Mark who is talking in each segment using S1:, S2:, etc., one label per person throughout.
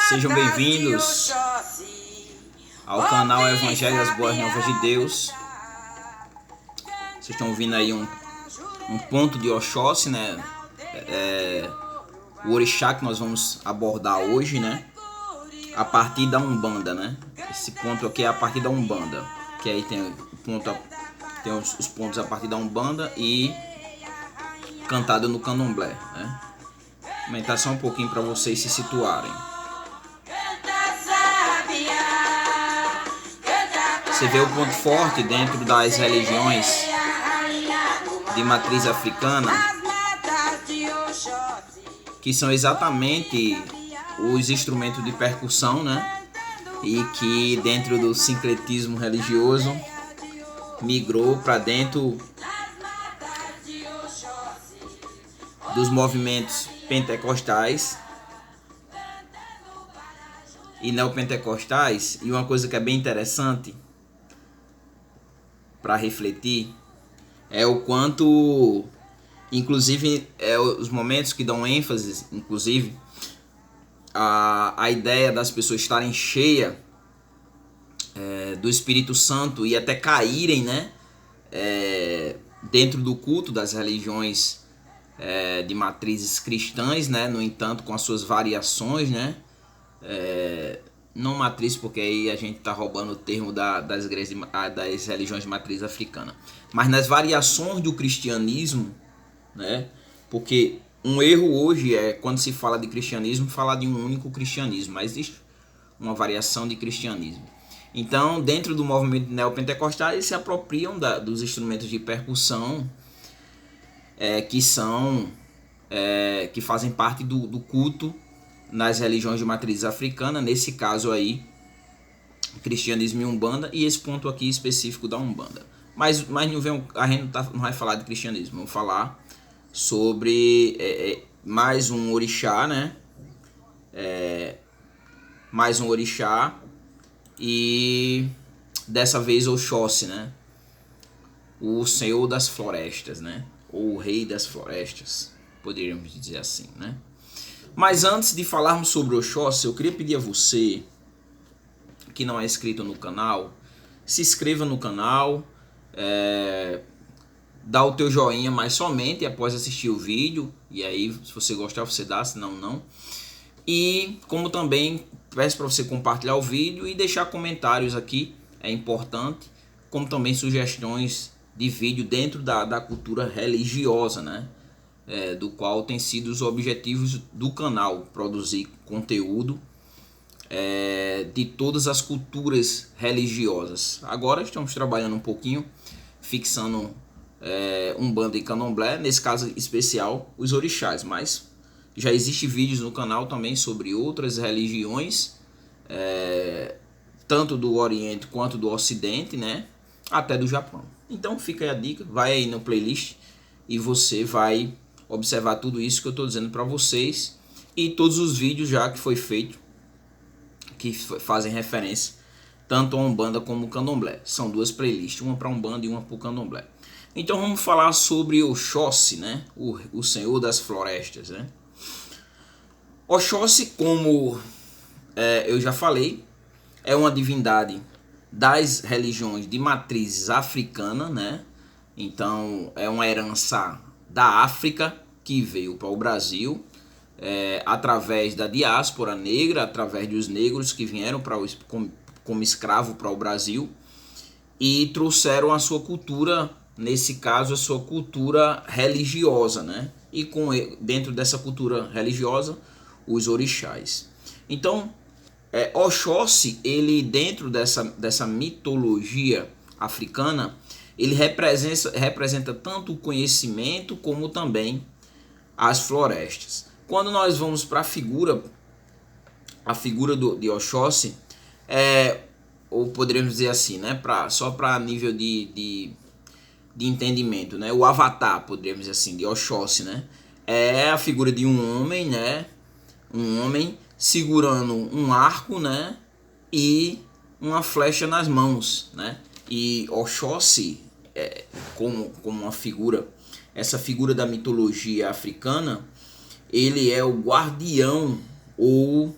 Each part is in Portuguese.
S1: Sejam bem-vindos ao canal Evangelho das Boas Novas de Deus. Vocês estão ouvindo aí um ponto de Oxóssi, né? O orixá que nós vamos abordar hoje, né? A partir da Umbanda, né? Esse ponto aqui é a partir da Umbanda, que aí tem os pontos a partir da Umbanda e cantado no Candomblé, né? Aumentar só um pouquinho para vocês se situarem. Você vê o ponto forte dentro das religiões de matriz africana, que são exatamente os instrumentos de percussão, né? E que dentro do sincretismo religioso migrou para dentro dos movimentos pentecostais e neopentecostais. E uma coisa que é bem interessante para refletir é o quanto, inclusive, os momentos que dão ênfase, inclusive, a ideia das pessoas estarem cheias do Espírito Santo e até caírem, né, dentro do culto das religiões de matrizes cristãs, né, no entanto, com as suas variações, né, não matriz, porque aí a gente está roubando o termo das religiões de matriz africana, mas nas variações do cristianismo, né? Porque um erro hoje é, quando se fala de cristianismo, falar de um único cristianismo, mas existe uma variação de cristianismo. Então, dentro do movimento neopentecostal, eles se apropriam dos instrumentos de percussão que fazem parte do culto nas religiões de matriz africana, nesse caso aí, cristianismo e Umbanda, e esse ponto aqui específico da Umbanda. Mas a gente não vai falar de cristianismo, vamos falar sobre mais um orixá, né? Mais um orixá, e dessa vez Oxóssi, né? O Senhor das Florestas, né? Ou o Rei das Florestas, poderíamos dizer assim, né? Mas antes de falarmos sobre Oxóssi, eu queria pedir a você que não é inscrito no canal, se inscreva no canal, dá o teu joinha, mas somente após assistir o vídeo, e aí se você gostar você dá, senão não. E como também peço para você compartilhar o vídeo e deixar comentários aqui, é importante, como também sugestões de vídeo dentro da cultura religiosa, né? Do qual tem sido os objetivos do canal, produzir conteúdo de todas as culturas religiosas. Agora estamos trabalhando um pouquinho, fixando Umbanda e Candomblé, nesse caso especial os orixás, mas já existem vídeos no canal também sobre outras religiões, tanto do Oriente quanto do Ocidente, né? Até do Japão. Então fica aí a dica, vai aí no playlist e você vai observar tudo isso que eu estou dizendo para vocês, e todos os vídeos já que foi feito que fazem referência tanto a Umbanda como o Candomblé. São duas playlists, uma para Umbanda e uma para o Candomblé. Então vamos falar sobre Oxóssi, né? O Senhor das Florestas, né? Oxóssi, como eu já falei, é uma divindade das religiões de matrizes africana, né? Então é uma herança da África que veio para o Brasil através da diáspora negra, através dos negros que vieram como escravo para o Brasil e trouxeram a sua cultura, nesse caso a sua cultura religiosa, né? E dentro dessa cultura religiosa, os orixás. Então, Oxóssi, ele dentro dessa mitologia africana, ele representa tanto o conhecimento como também as florestas. Quando nós vamos para a figura de Oxóssi, ou poderíamos dizer assim, né, só para nível de entendimento, né, o avatar, poderíamos dizer assim, de Oxóssi, né, é a figura de um homem, né, um homem segurando um arco, né, e uma flecha nas mãos, né, e Oxóssi como uma figura, essa figura da mitologia africana, ele é o guardião ou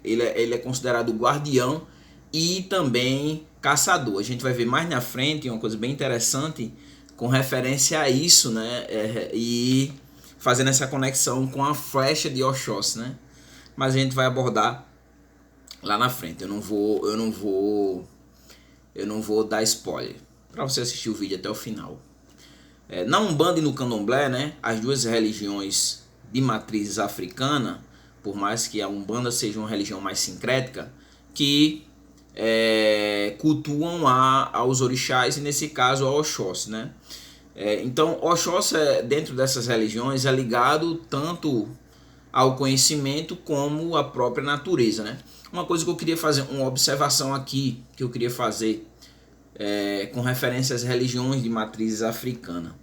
S1: ele é considerado guardião e também caçador. A gente vai ver mais na frente uma coisa bem interessante com referência a isso, né? E fazendo essa conexão com a flecha de Oxóssi, né? Mas a gente vai abordar lá na frente. Eu não vou dar spoiler para você assistir o vídeo até o final. Na Umbanda e no Candomblé, né? As duas religiões de matriz africana, por mais que a Umbanda seja uma religião mais sincrética, que cultuam aos orixás e nesse caso a Oxóssi, né? Então Oxóssi dentro dessas religiões é ligado tanto ao conhecimento como à própria natureza, né? Uma coisa que eu queria fazer, uma observação aqui que eu queria fazer com referência às religiões de matrizes africana,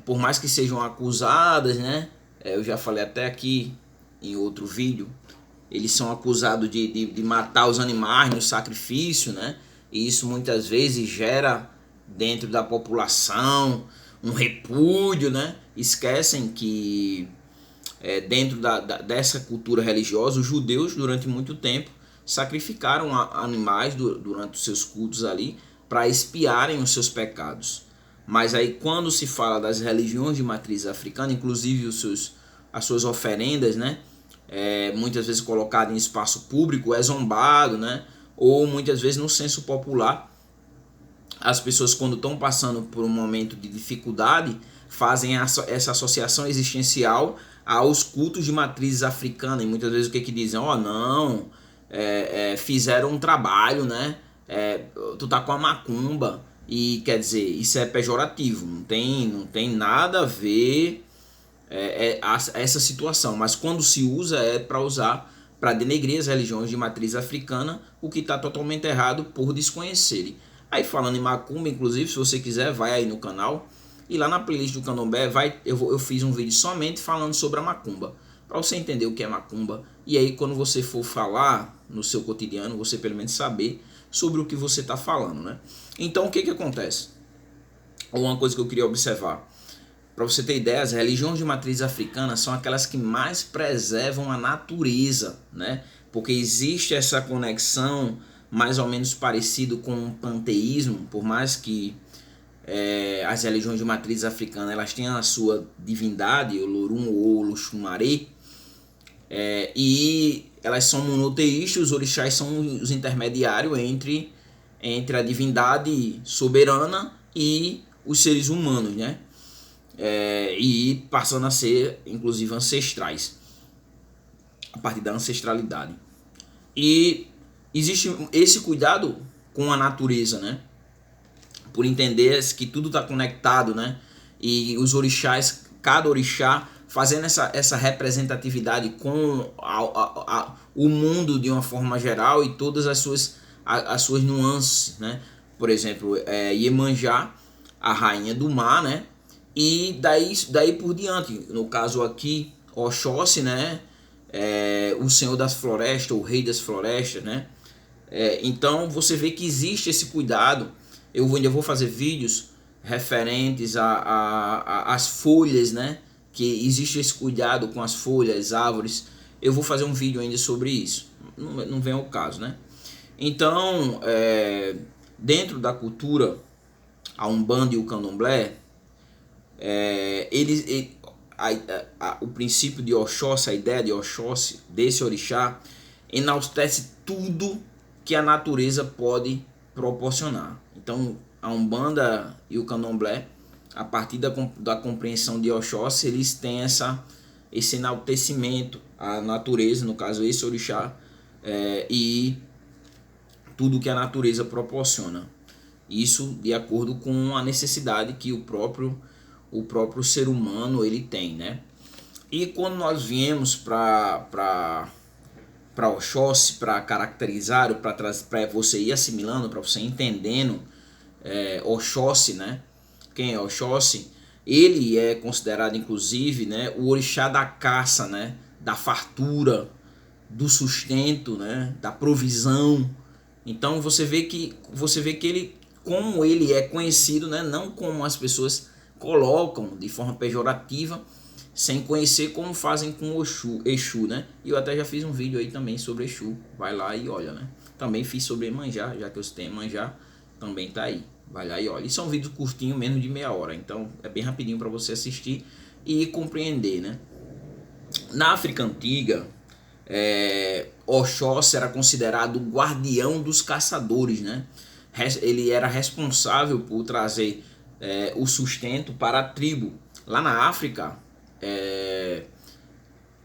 S1: por mais que sejam acusadas, né? Eu já falei até aqui em outro vídeo, eles são acusados de matar os animais no sacrifício, né? E isso muitas vezes gera dentro da população um repúdio, né? Esquecem que dentro dessa cultura religiosa, os judeus durante muito tempo sacrificaram animais durante os seus cultos ali para expiarem os seus pecados. Mas aí quando se fala das religiões de matriz africana, inclusive as suas oferendas, né? Muitas vezes colocado em espaço público, é zombado, né? Ou muitas vezes no senso popular, as pessoas quando estão passando por um momento de dificuldade fazem essa associação existencial aos cultos de matrizes africanas, e muitas vezes o que dizem? Não, fizeram um trabalho, né? Tu tá com a macumba, e quer dizer, isso é pejorativo, não tem nada a ver essa situação, mas quando se usa para denegrir as religiões de matriz africana, o que está totalmente errado por desconhecerem. Aí falando em macumba, inclusive, se você quiser, vai aí no canal, e lá na playlist do Candomblé eu fiz um vídeo somente falando sobre a macumba, para você entender o que é macumba, e aí quando você for falar no seu cotidiano, você pelo menos saber sobre o que você está falando, né? Então o que acontece? Uma coisa que eu queria observar, para você ter ideia, as religiões de matriz africana são aquelas que mais preservam a natureza, né? Porque existe essa conexão mais ou menos parecido com o panteísmo, por mais que as religiões de matriz africana elas tenham a sua divindade, Olorum ou Oloxumaré, e elas são monoteístas, os orixás são os intermediários entre a divindade soberana e os seres humanos, né? E passando a ser inclusive ancestrais a partir da ancestralidade. E existe esse cuidado com a natureza, né? Por entender que tudo está conectado, né? E os orixás, cada orixá fazendo essa representatividade com o mundo de uma forma geral e todas as suas nuances, né? Por exemplo, Iemanjá, a rainha do mar, né? E daí por diante, no caso aqui, Oxóssi, né? O senhor das florestas, o rei das florestas, né? Então você vê que existe esse cuidado. Eu ainda vou fazer vídeos referentes às folhas, né? Que existe esse cuidado com as folhas, árvores. Eu vou fazer um vídeo ainda sobre isso. Não vem ao caso, né? Então, dentro da cultura, a Umbanda e o Candomblé, o princípio de Oxóssi, a ideia de Oxóssi, desse orixá, enaltece tudo que a natureza pode proporcionar. Então, a Umbanda e o Candomblé, a partir da compreensão de Oxóssi, eles têm esse enaltecimento à natureza, no caso esse orixá, e tudo que a natureza proporciona. Isso de acordo com a necessidade que o próprio ser humano ele tem, né? E quando nós viemos para Oxóssi, para caracterizar, para você ir assimilando, para você entendendo Oxóssi, né? Quem é Oxóssi? Ele é considerado inclusive, né, o orixá da caça, né, da fartura, do sustento, né, da provisão. Então você vê que ele, como ele é conhecido, né, não como as pessoas colocam de forma pejorativa, sem conhecer como fazem com o Exu, né? E eu até já fiz um vídeo aí também sobre Exu, vai lá e olha, né? Também fiz sobre Iemanjá, já que eu tenho Iemanjá, também tá aí, vai lá e olha. Isso é um vídeo curtinho, menos de meia hora, então é bem rapidinho para você assistir e compreender, né? Na África Antiga, Oxóssi era considerado o guardião dos caçadores, né? Ele era responsável por trazer o sustento para a tribo. Lá na África,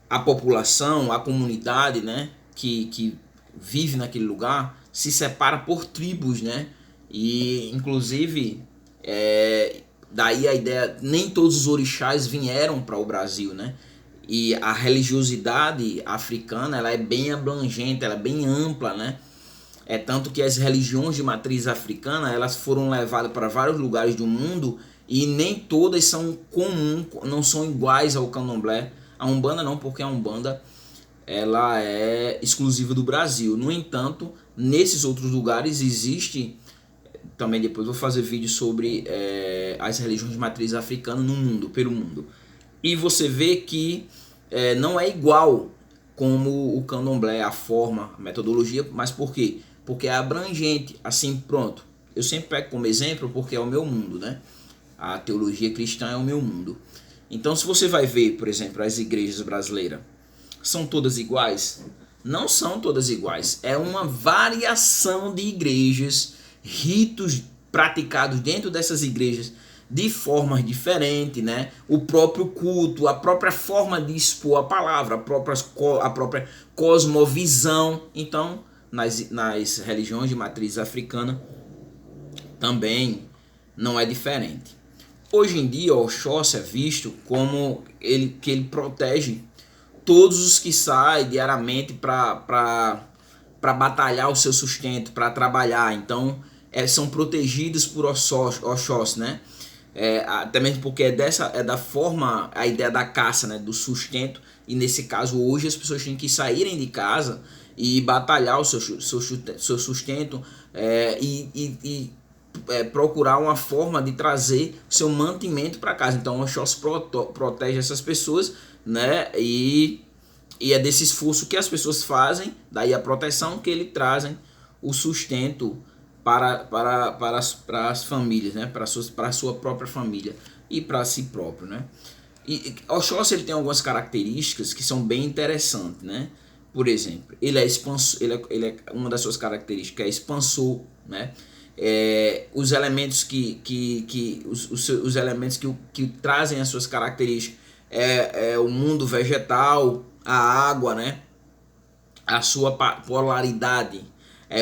S1: a população, a comunidade, né, que vive naquele lugar se separa por tribos, né? E inclusive daí a ideia, nem todos os orixás vieram para o Brasil, né? E a religiosidade africana, ela é bem abrangente, ela é bem ampla, né? É tanto que as religiões de matriz africana, elas foram levadas para vários lugares do mundo e nem todas são comuns, não são iguais ao candomblé. A Umbanda não, porque a Umbanda ela é exclusiva do Brasil. No entanto, nesses outros lugares existe, também depois vou fazer vídeo sobre as religiões de matriz africana no mundo, pelo mundo. E você vê que não é igual como o candomblé, a forma, a metodologia, mas por quê? Porque é abrangente, assim, pronto. Eu sempre pego como exemplo porque é o meu mundo, né? A teologia cristã é o meu mundo. Então, se você vai ver, por exemplo, as igrejas brasileiras, são todas iguais? Não são todas iguais. É uma variação de igrejas, ritos praticados dentro dessas igrejas de formas diferentes, né? O próprio culto, a própria forma de expor a palavra, a própria cosmovisão. Então, nas religiões de matriz africana também não é diferente. Hoje em dia, o Oxóssi é visto como que ele protege todos os que saem diariamente para batalhar o seu sustento, para trabalhar. Então, são protegidos por Oxóssi, né? Até mesmo porque é da forma, a ideia da caça, né? Do sustento. E nesse caso, hoje, as pessoas têm que saírem de casa e batalhar o seu sustento procurar uma forma de trazer seu mantimento para casa. Então, o Oxóssi protege essas pessoas, né? E é desse esforço que as pessoas fazem, daí a proteção que ele trazem o sustento para as famílias, né? Para a sua própria família e para si próprio, né? E Oxóssi ele tem algumas características que são bem interessantes, né? Por exemplo, ele é uma das suas características é expansor, né? Os elementos os elementos que trazem as suas características o mundo vegetal, a água, né? A sua polaridade,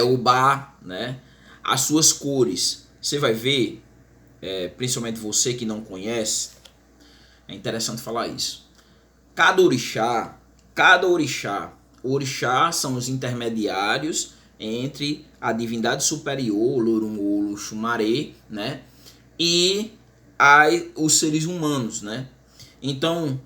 S1: o bar, né? As suas cores. Você vai ver, principalmente você que não conhece, é interessante falar isso. Cada orixá, orixá são os intermediários entre a divindade superior, Lorunmolu, Xumaré, né? E os seres humanos, né? Então,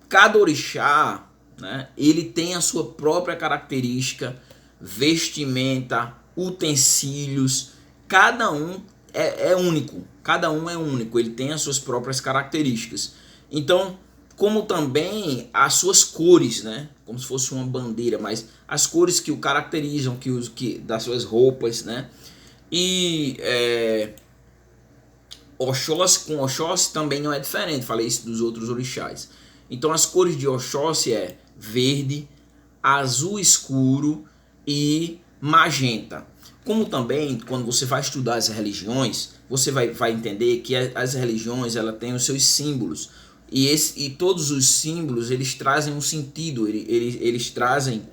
S1: cada orixá, né, ele tem a sua própria característica, vestimenta, utensílios, cada um é único, ele tem as suas próprias características. Então, como também as suas cores, né, como se fosse uma bandeira, mas as cores que o caracterizam, das suas roupas, né, e com Oxóssi também não é diferente, falei isso dos outros orixás. Então as cores de Oxóssi é verde, azul escuro e magenta. Como também, quando você vai estudar as religiões, você vai entender que as religiões ela têm os seus símbolos. E todos os símbolos eles trazem um sentido, eles trazem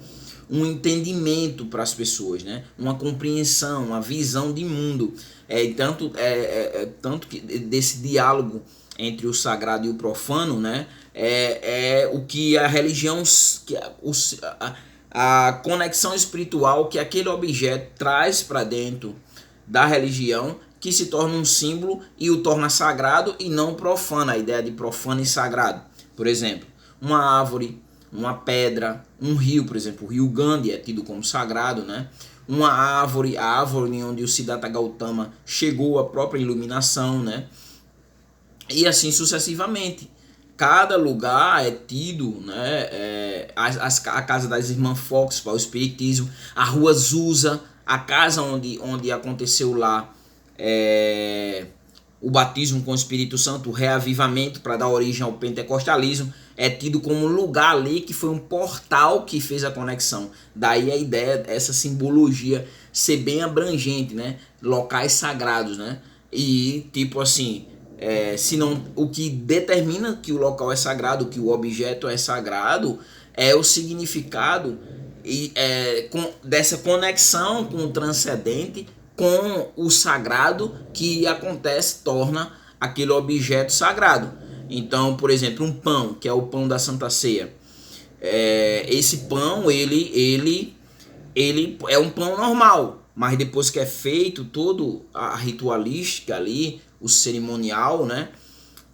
S1: um entendimento para as pessoas, né? Uma compreensão, uma visão de mundo. Tanto que desse diálogo entre o sagrado e o profano, né? O que a religião, a conexão espiritual que aquele objeto traz para dentro da religião, que se torna um símbolo e o torna sagrado e não profano, a ideia de profano e sagrado. Por exemplo, uma árvore, uma pedra, um rio, por exemplo, o rio Gandhi é tido como sagrado, né? Uma árvore, a árvore onde o Siddhartha Gautama chegou à própria iluminação, né? E assim sucessivamente. cada lugar é tido, né, a casa das irmãs Fox para o espiritismo, a rua Azusa, a casa onde aconteceu lá o batismo com o Espírito Santo, o reavivamento para dar origem ao pentecostalismo, é tido como um lugar ali que foi um portal que fez a conexão. Daí a ideia, essa simbologia ser bem abrangente, né? Locais sagrados, né? E tipo assim, se não, o que determina que o local é sagrado, que o objeto é sagrado, é o significado dessa conexão com o transcendente, com o sagrado que acontece, torna aquele objeto sagrado. Então, por exemplo, um pão, que é o pão da Santa Ceia. Esse pão, ele é um pão normal, mas depois que é feito toda a ritualística ali, o cerimonial, né?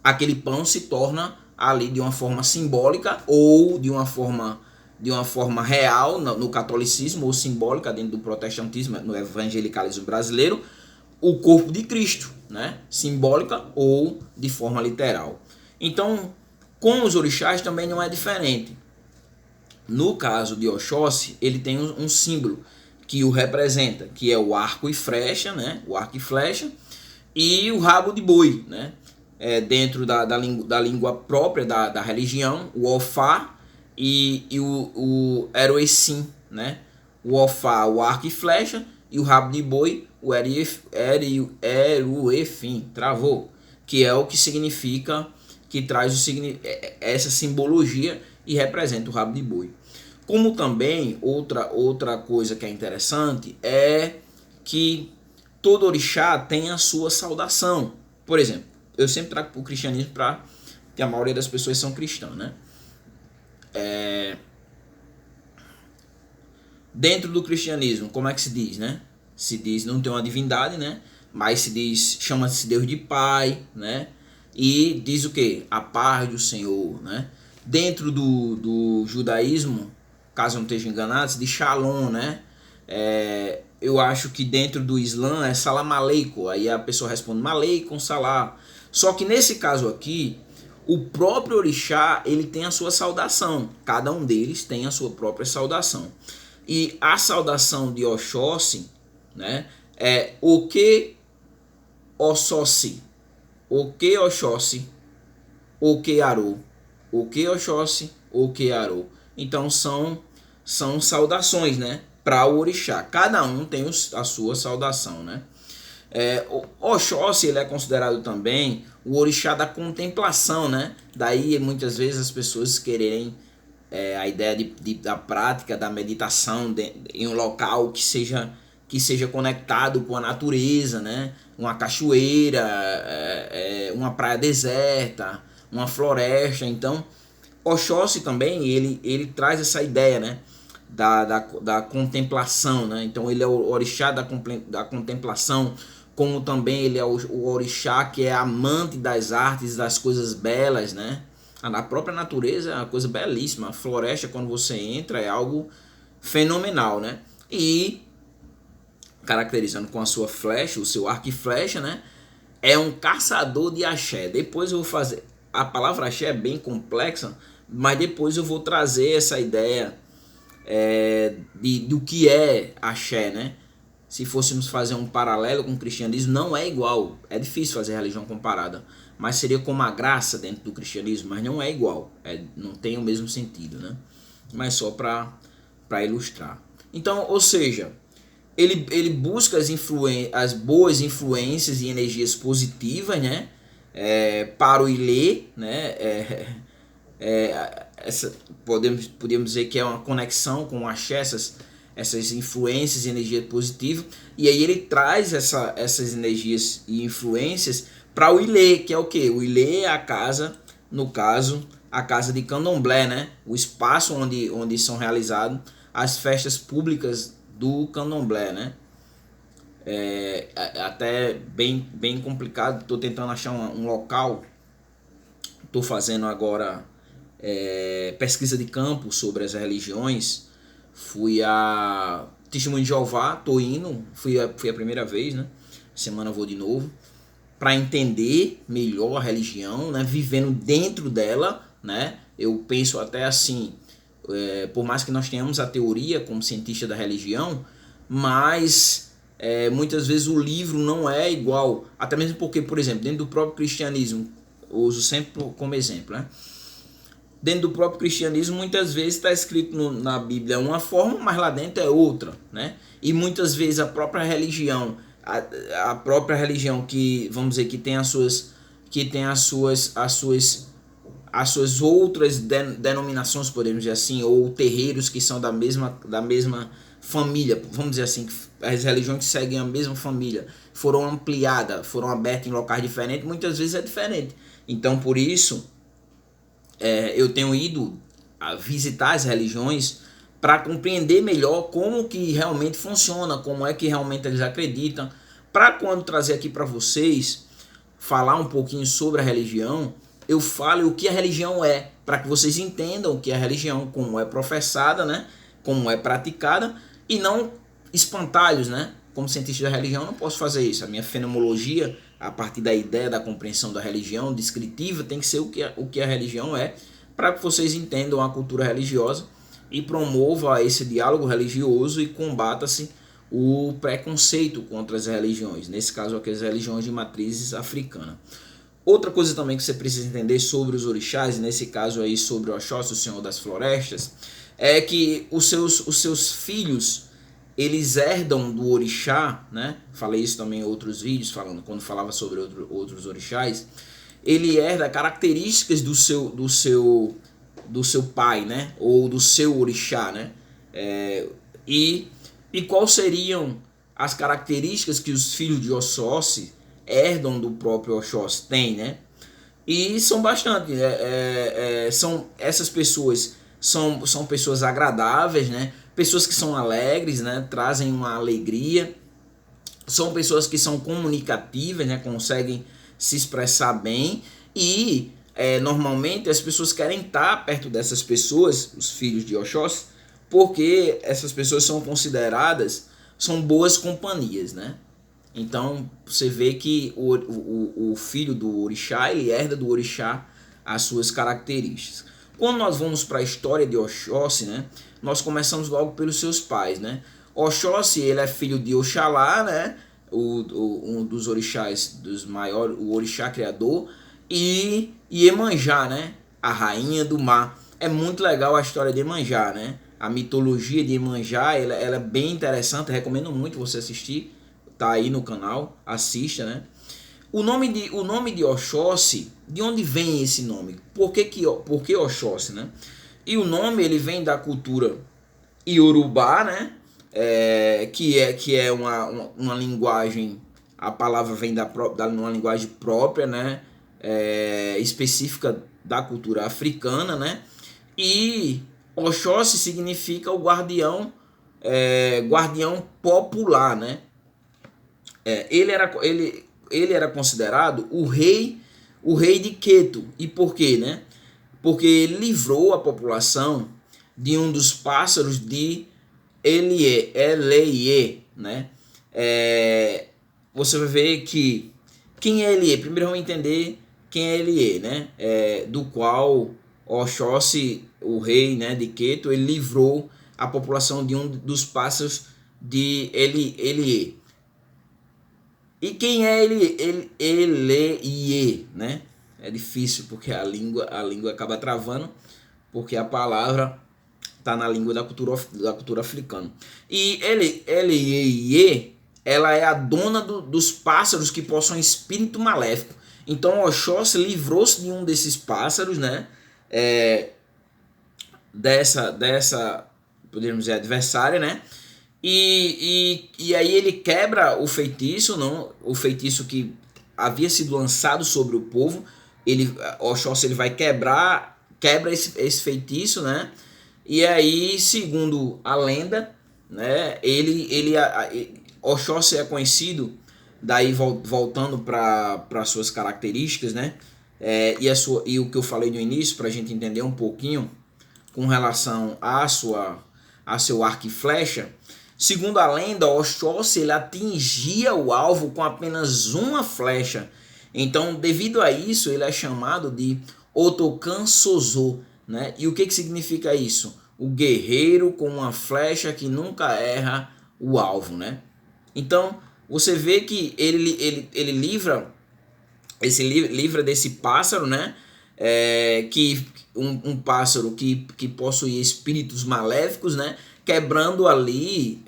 S1: Aquele pão se torna ali de uma forma simbólica ou de uma forma real no catolicismo, ou simbólica dentro do protestantismo, no evangelicalismo brasileiro, o corpo de Cristo, né? Simbólica ou de forma literal. Então, com os orixás também não é diferente. No caso de Oxóssi, ele tem um símbolo que o representa, que é o arco e flecha, né? O arco e flecha e o rabo de boi, né? Dentro da língua própria da religião, o Ofá e o Eroessim, né? O Ofá, o arco e flecha, e o rabo de boi, o Eruefim, travou, que é o que significa, que traz essa simbologia e representa o rabo de boi. Como também outra coisa que é interessante é que todo orixá tem a sua saudação. Por exemplo, eu sempre trago para o cristianismo, que a maioria das pessoas são cristãs, né? Dentro do cristianismo, como é que se diz, né? Se diz, não tem uma divindade, né? Mas se diz, chama-se Deus de Pai, né? E diz o quê? A paz do Senhor, né? Dentro do judaísmo, caso eu não esteja enganado, se diz Shalom, né? Eu acho que dentro do Islã é Salam Aleikum, aí a pessoa responde Maleikum Salam. Só que nesse caso aqui, o próprio orixá, ele tem a sua saudação. Cada um deles tem a sua própria saudação. E a saudação de Oxóssi, né, é o que Oxóssi, o que Oxóssi, o que Arô, o que Oxóssi, o que Arô. Então são saudações, né, para o orixá. Cada um tem a sua saudação, né. O Oxóssi, ele é considerado também o orixá da contemplação, né? Daí muitas vezes as pessoas querem a ideia da prática da meditação em um local que seja conectado com a natureza, né? Uma cachoeira, uma praia deserta, uma floresta. Então, Oxóssi também ele traz essa ideia, né? Da contemplação, né? Então ele é o orixá da contemplação, como também ele é o orixá que é amante das artes, das coisas belas, né? A própria natureza é uma coisa belíssima. A floresta, quando você entra, é algo fenomenal, né? E caracterizando com a sua flecha, o seu arco e flecha, né? É um caçador de axé. Depois eu vou fazer... A palavra axé é bem complexa, mas depois eu vou trazer essa ideia do que é axé, né? Se fôssemos fazer um paralelo com o cristianismo, não é igual. É difícil fazer religião comparada, mas seria como a graça dentro do cristianismo, mas não é igual. Não tem o mesmo sentido, né? Mas só para ilustrar. Então, ou seja, ele busca as boas influências e energias positivas, né? Para o Ilê, né? Podemos dizer que é uma conexão com o axé, essas influências e energia positiva, e aí ele traz essas energias e influências para o Ilê, que é o que? O Ilê é a casa, no caso, a casa de Candomblé, né? O espaço onde são realizadas as festas públicas do Candomblé, né? Até bem complicado, estou tentando achar um local, estou fazendo agora pesquisa de campo sobre as religiões. Fui a Testemunho de Jeová, tô indo, fui a primeira vez, né? Semana eu vou de novo, para entender melhor a religião, né, vivendo dentro dela, né? Eu penso até assim, por mais que nós tenhamos a teoria como cientista da religião, mas muitas vezes o livro não é igual, até mesmo porque, por exemplo, dentro do próprio cristianismo, eu uso sempre como exemplo, né? Dentro do próprio cristianismo, muitas vezes está escrito na Bíblia uma forma, mas lá dentro é outra, né? E muitas vezes a própria religião, a própria religião que, vamos dizer, que tem as suas outras denominações, podemos dizer assim, ou terreiros que são da mesma família, vamos dizer assim, as religiões que seguem a mesma família foram ampliadas, foram abertas em locais diferentes, muitas vezes é diferente. Então, por isso, eu tenho ido a visitar as religiões para compreender melhor como que realmente funciona, como é que realmente eles acreditam, para quando trazer aqui para vocês, falar um pouquinho sobre a religião, eu falo o que a religião é, para que vocês entendam o que é a religião, como é professada, né? Como é praticada, e não espantalhos, né? Como cientista da religião, eu não posso fazer isso. A minha fenomenologia, a partir da ideia da compreensão da religião descritiva, tem que ser o que a religião é, para que vocês entendam a cultura religiosa e promova esse diálogo religioso e combata-se o preconceito contra as religiões, nesse caso aqui as religiões de matrizes africana. Outra coisa também que você precisa entender sobre os orixás, nesse caso aí sobre o Oxóssi, o Senhor das Florestas, é que os seus filhos, eles herdam do orixá, né? Falei isso também em outros vídeos, quando falava sobre outros orixás. Ele herda características do seu pai, né? Ou do seu orixá, né? E quais seriam as características que os filhos de Oxóssi herdam do próprio Oxóssi? Tem, né? E são bastante, são essas pessoas são pessoas agradáveis, né? Pessoas que são alegres, né? Trazem uma alegria. São pessoas que são comunicativas, né? Conseguem se expressar bem e normalmente as pessoas querem estar perto dessas pessoas, os filhos de Oxóssi, porque essas pessoas são boas companhias, né? Então você vê que o filho do orixá, ele herda do orixá as suas características. Quando nós vamos para a história de Oxóssi, né, nós começamos logo pelos seus pais, né? Oxóssi, ele é filho de Oxalá, né, um dos orixás dos maiores, o orixá criador, e Iemanjá, né, a rainha do mar. É muito legal a história de Iemanjá, né? A mitologia de Iemanjá, ela é bem interessante, recomendo muito você assistir, tá aí no canal, assista, né? O nome de Oxóssi, de onde vem esse nome? Por que Oxóssi, né? E o nome, ele vem da cultura iorubá, né? Que é uma linguagem, a palavra vem uma linguagem própria, né? Específica da cultura africana, né? E Oxóssi significa o guardião popular, né? Ele era considerado o rei de Queto. E por quê, né? Porque ele livrou a população de um dos pássaros de Elie, né? Você vai ver que quem é Elie? Primeiro vamos entender quem é Elie, né? Do qual Oxóssi, o rei, né, de Queto, ele livrou a população de um dos pássaros de Elie. E quem é Elie, né? É difícil porque a língua acaba travando, porque a palavra está na língua da cultura africana. E Elie, ela é a dona dos pássaros que possuem espírito maléfico. Então Oxóssi livrou-se de um desses pássaros, né? Dessa podemos dizer, adversária, né? E aí ele quebra o feitiço, não? O feitiço que havia sido lançado sobre o povo. Oxóssi ele vai quebra esse feitiço, né? E aí, segundo a lenda, né? Oxóssi é conhecido, daí voltando para suas características, né? E o que eu falei no início, para a gente entender um pouquinho com relação a seu arco e flecha. Segundo a lenda, Oxóssi ele atingia o alvo com apenas uma flecha. Então, devido a isso, ele é chamado de Otokan Sozo, né? E o que significa isso? O guerreiro com uma flecha que nunca erra o alvo, né? Então, você vê que ele livra desse pássaro, né? Que um pássaro que possui espíritos maléficos, né? Quebrando ali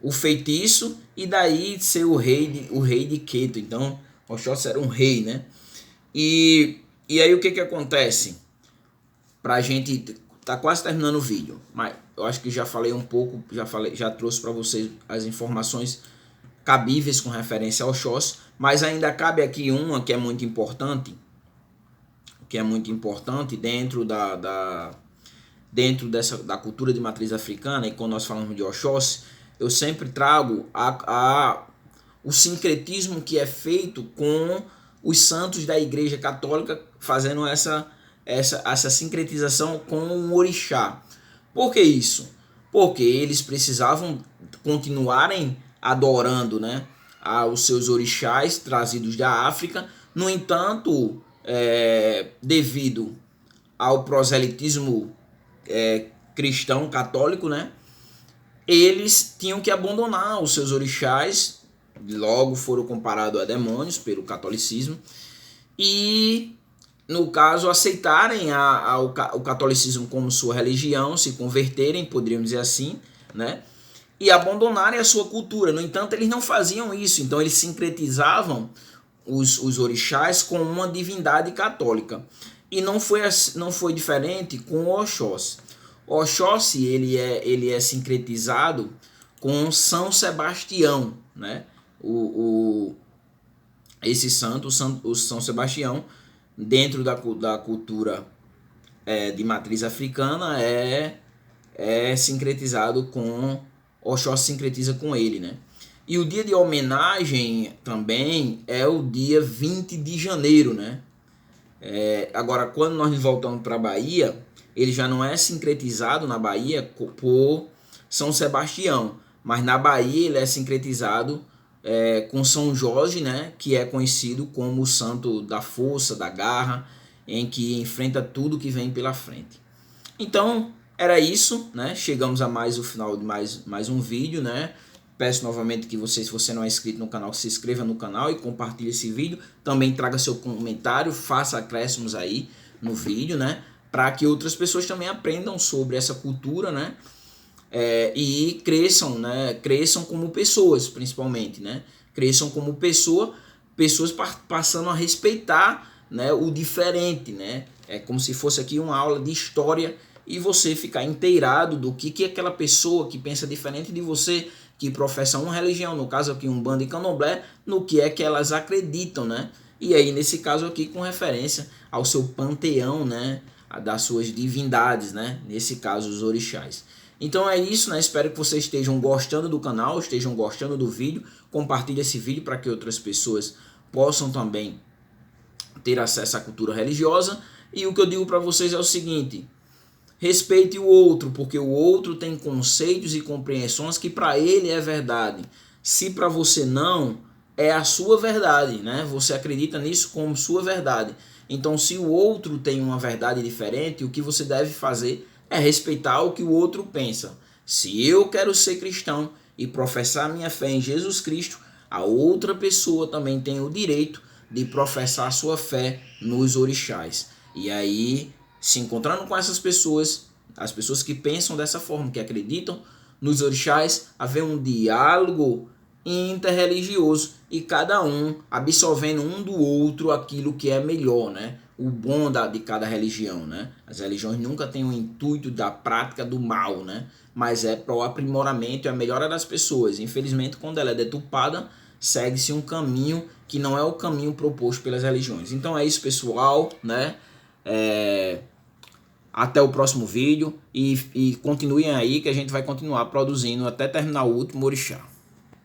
S1: o feitiço e daí ser o rei de Keto. Então, Oxóssi era um rei, né? E aí o que acontece? Pra gente tá quase terminando o vídeo, mas eu acho que já falei um pouco, já trouxe para vocês as informações cabíveis com referência ao Oxóssi, mas ainda cabe aqui uma que é muito importante, dentro da cultura de matriz africana. E quando nós falamos de Oxóssi, eu sempre trago o sincretismo que é feito com os santos da Igreja Católica, fazendo essa sincretização com o orixá. Por que isso? Porque eles precisavam continuarem adorando, né, os seus orixás trazidos da África. No entanto, devido ao proselitismo cristão católico, né, eles tinham que abandonar os seus orixás, logo foram comparados a demônios pelo catolicismo, e no caso aceitarem o catolicismo como sua religião, se converterem, poderíamos dizer assim, né, e abandonarem a sua cultura. No entanto, eles não faziam isso, então eles sincretizavam os orixás com uma divindade católica. E não foi diferente com o Oxóssi. O Oxóssi ele é sincretizado com São Sebastião, né? Esse santo, o São Sebastião, dentro da cultura de matriz africana, é sincretizado com Oxóssi, sincretiza com ele, né? E o dia de homenagem também é o dia 20 de janeiro, né? Agora, quando nós voltamos para a Bahia, ele já não é sincretizado na Bahia por São Sebastião, mas na Bahia ele é sincretizado com São Jorge, né? Que é conhecido como o santo da força, da garra, em que enfrenta tudo que vem pela frente. Então, era isso, né? Chegamos a mais o final de mais um vídeo, né? Peço novamente que você, se você não é inscrito no canal, se inscreva no canal e compartilhe esse vídeo. Também traga seu comentário, faça acréscimos aí no vídeo, né? Para que outras pessoas também aprendam sobre essa cultura, né? E cresçam, né? Cresçam como pessoas, principalmente, né? Cresçam como pessoas passando a respeitar, né, o diferente, né? É como se fosse aqui uma aula de história e você ficar inteirado do que aquela pessoa que pensa diferente de você, que professa uma religião, no caso aqui Umbanda e Candomblé, no que é que elas acreditam, né? E aí nesse caso aqui com referência ao seu panteão, né, das suas divindades, né? Nesse caso os orixás. Então é isso, né? Espero que vocês estejam gostando do canal, estejam gostando do vídeo. Compartilhe esse vídeo para que outras pessoas possam também ter acesso à cultura religiosa. E o que eu digo para vocês é o seguinte: respeite o outro, porque o outro tem conceitos e compreensões que para ele é verdade. Se para você não, é a sua verdade, né? Você acredita nisso como sua verdade. Então, se o outro tem uma verdade diferente, o que você deve fazer é respeitar o que o outro pensa. Se eu quero ser cristão e professar minha fé em Jesus Cristo, a outra pessoa também tem o direito de professar sua fé nos orixás. E aí, se encontrando com essas pessoas, as pessoas que pensam dessa forma, que acreditam nos orixás, haver um diálogo interreligioso e cada um absorvendo um do outro aquilo que é melhor, né? O bom de cada religião, né? As religiões nunca têm o intuito da prática do mal, né? Mas é para o aprimoramento e a melhora das pessoas. Infelizmente, quando ela é deturpada, segue-se um caminho que não é o caminho proposto pelas religiões. Então é isso, pessoal, né? Até o próximo vídeo e continuem aí que a gente vai continuar produzindo até terminar o último orixá.